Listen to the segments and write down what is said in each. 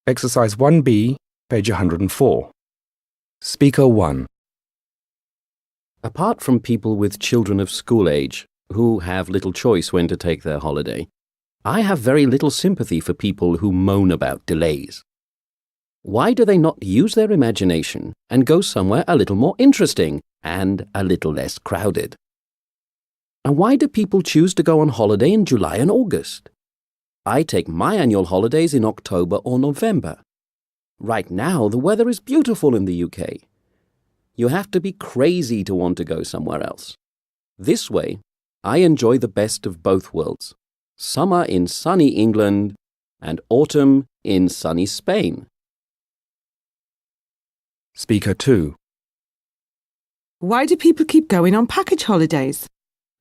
Exercise 1B, page 104. Speaker 1. Apart from people with children of school age, who have little choice when to take their holiday, I have very little sympathy for people who moan about delays. Why do they not use their imagination and go somewhere a little more interesting and a little less crowded? And why do people choose to go on holiday in July and August? I take my annual holidays in October or November. Right now, the weather is beautiful in the UK. You have to be crazy to want to go somewhere else. This way, I enjoy the best of both worlds. Summer in sunny England and autumn in sunny Spain. Speaker 2. Why do people keep going on package holidays?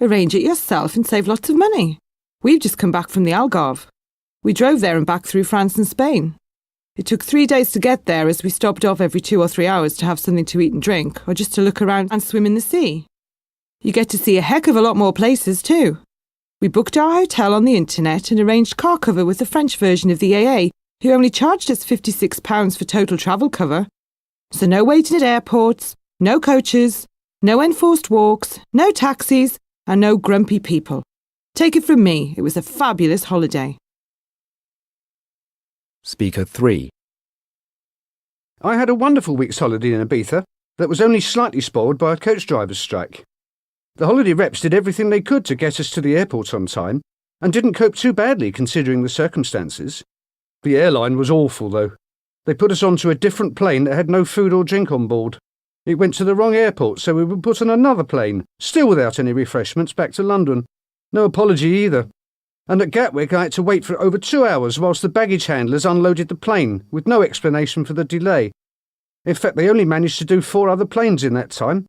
Arrange it yourself and save lots of money. We've just come back from the Algarve. We drove there and back through France and Spain. It took 3 days to get there as we stopped off every 2 or 3 hours to have something to eat and drink, or just to look around and swim in the sea. You get to see a heck of a lot more places too. We booked our hotel on the internet and arranged car cover with the French version of the AA, who only charged us £56 for total travel cover. So no waiting at airports, no coaches, no enforced walks, no taxis, and no grumpy people. Take it from me, it was a fabulous holiday. Speaker 3. I had a wonderful week's holiday in Ibiza that was only slightly spoiled by a coach driver's strike. The holiday reps did everything they could to get us to the airport on time and didn't cope too badly considering the circumstances. The airline was awful though. They put us onto a different plane that had no food or drink on board. It went to the wrong airport, so we were put on another plane, still without any refreshments, back to London. No apology either. And at Gatwick I had to wait for over 2 hours whilst the baggage handlers unloaded the plane, with no explanation for the delay. In fact, they only managed to do 4 other planes in that time.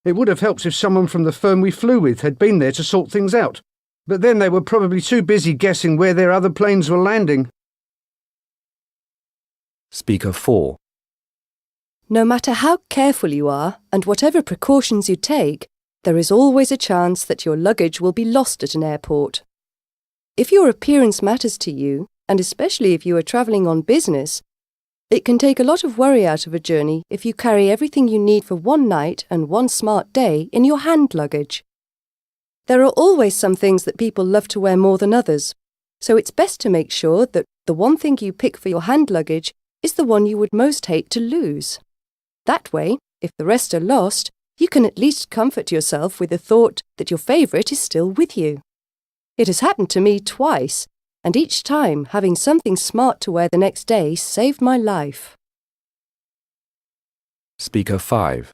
It would have helped if someone from the firm we flew with had been there to sort things out, but then they were probably too busy guessing where their other planes were landing. Speaker 4. No matter how careful you are and whatever precautions you take, there is always a chance that your luggage will be lost at an airport. If your appearance matters to you, and especially if you are travelling on business, it can take a lot of worry out of a journey if you carry everything you need for one night and one smart day in your hand luggage. There are always some things that people love to wear more than others, so it's best to make sure that the one thing you pick for your hand luggage is the one you would most hate to lose. That way, if the rest are lost, you can at least comfort yourself with the thought that your favourite is still with you. It has happened to me twice, and each time having something smart to wear the next day saved my life. Speaker 5.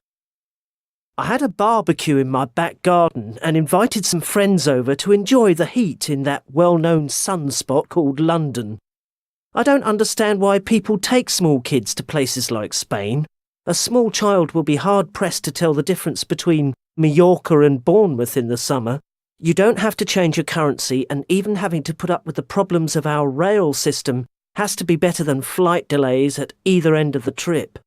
I had a barbecue in my back garden and invited some friends over to enjoy the heat in that well-known sunspot called London. I don't understand why people take small kids to places like Spain. A small child will be hard-pressed to tell the difference between Mallorca and Bournemouth in the summer. You don't have to change your currency, and even having to put up with the problems of our rail system has to be better than flight delays at either end of the trip.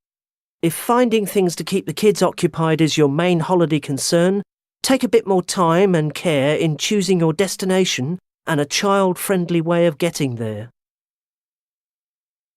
If finding things to keep the kids occupied is your main holiday concern, take a bit more time and care in choosing your destination and a child-friendly way of getting there.